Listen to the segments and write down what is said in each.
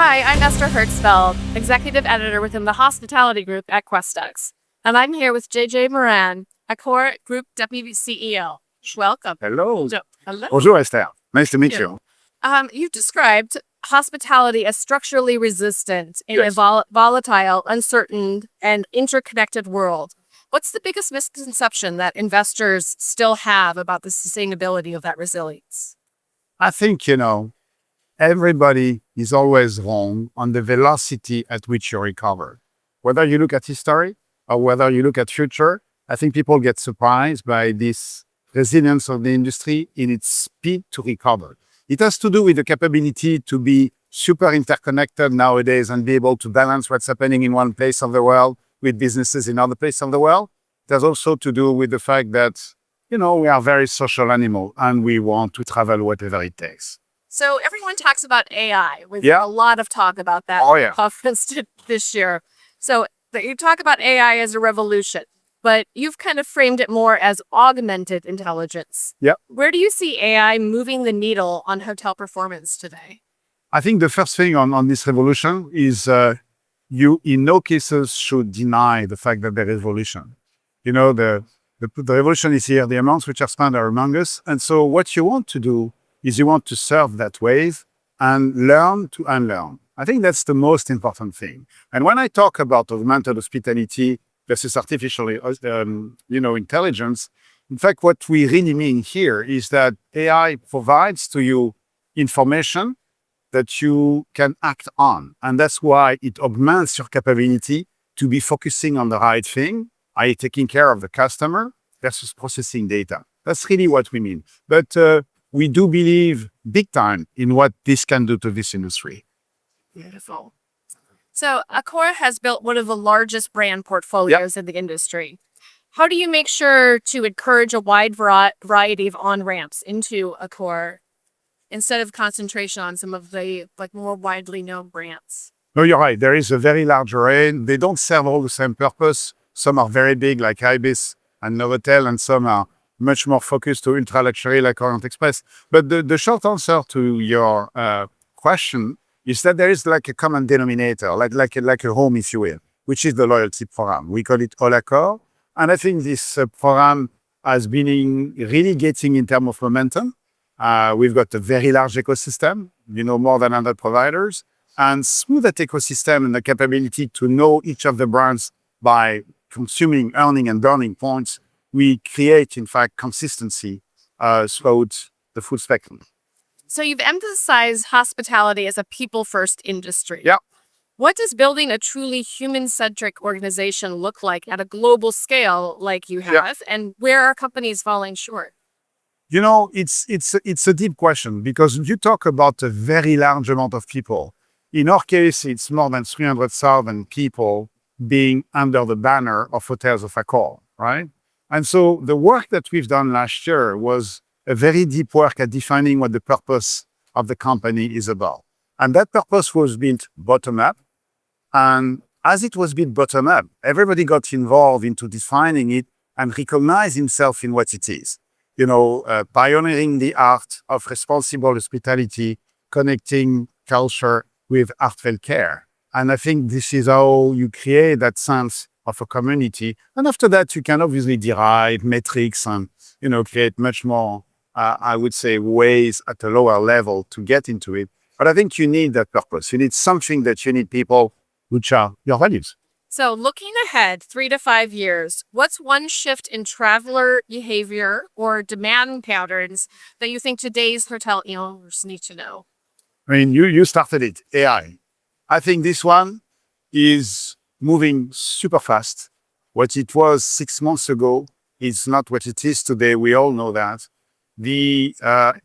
Hi, I'm Esther Hertzfeld, Executive Editor within the Hospitality Group at Questex. And I'm here with Jean-Jacques Morin, Accor Group Deputy CEO. Welcome. Hello. Hello. Bonjour, Esther. Nice to meet you. You've described hospitality as structurally resistant in Yes. a volatile, uncertain, and interconnected world. What's the biggest misconception that investors still have about the sustainability of that resilience? I think, everybody is always wrong on the velocity at which you recover. Whether you look at history or whether you look at future, I think people get surprised by this resilience of the industry in its speed to recover. It has to do with the capability to be super interconnected nowadays and be able to balance what's happening in one place of the world with businesses in other places of the world. It has also to do with the fact that, we are very social animal and we want to travel whatever it takes. So everyone talks about AI. With Yeah. a lot of talk about that Oh, yeah. conference this year. So you talk about AI as a revolution, but you've kind of framed it more as augmented intelligence. Yeah. Where do you see AI moving the needle on hotel performance today? I think the first thing on this revolution is you in no cases should deny the fact that there is revolution. The revolution is here. The amounts which are spent are humongous. And so what you want to do is you want to surf that wave and learn to unlearn. I think that's the most important thing. And when I talk about augmented hospitality versus artificial intelligence, in fact, what we really mean here is that AI provides to you information that you can act on. And that's why it augments your capability to be focusing on the right thing, i.e. taking care of the customer versus processing data. That's really what we mean. But we do believe big time in what this can do to this industry. Beautiful. So Accor has built one of the largest brand portfolios in the industry. How do you make sure to encourage a wide variety of on-ramps into Accor instead of concentration on some of the more widely known brands? No, you're right. There is a very large array. They don't serve all the same purpose. Some are very big, like Ibis and Novotel, and some are much more focused to ultra-luxury, like Orient Express. But the short answer to your question is that there is like a common denominator, like a home, if you will, which is the loyalty program. We call it All Accor. And I think this program has been really getting in terms of momentum. We've got a very large ecosystem, more than 100 providers. And through that ecosystem and the capability to know each of the brands by consuming, earning, and burning points, we create, in fact, consistency throughout the full spectrum. So you've emphasized hospitality as a people-first industry. Yeah. What does building a truly human-centric organization look like at a global scale like you have? Yeah. And where are companies falling short? It's a deep question because you talk about a very large amount of people. In our case, it's more than 300,000 people being under the banner of Hotels of Accor, right? And so the work that we've done last year was a very deep work at defining what the purpose of the company is about. And that purpose was built bottom up. And as it was built bottom up, everybody got involved into defining it and recognize himself in what it is. Pioneering the art of responsible hospitality, connecting culture with heartfelt care. And I think this is how you create that sense of a community. And after that, you can obviously derive metrics and, create much more, I would say, ways at a lower level to get into it. But I think you need that purpose. You need something that you need people, which are your values. So looking ahead 3 to 5 years, what's one shift in traveler behavior or demand patterns that you think today's hotel owners need to know? I mean, you started it, AI. I think this one is moving super fast. What it was 6 months ago is not what it is today. We all know that. The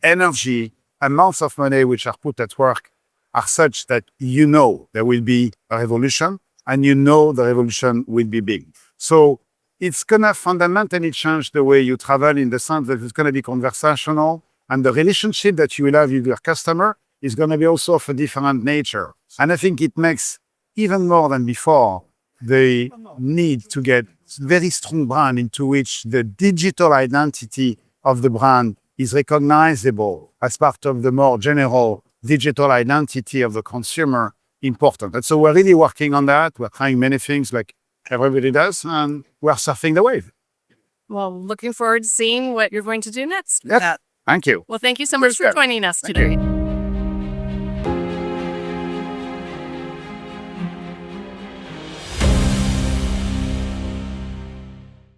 energy, amounts of money which are put at work are such that there will be a revolution and the revolution will be big. So it's going to fundamentally change the way you travel in the sense that it's going to be conversational and the relationship that you will have with your customer is going to be also of a different nature. And I think it makes even more than before the need to get very strong brand into which the digital identity of the brand is recognizable as part of the more general digital identity of the consumer important. And so we're really working on that. We're trying many things like everybody does, and we're surfing the wave. Well, looking forward to seeing what you're going to do next. Yep. Thank you. Well, thank you so much for joining us today.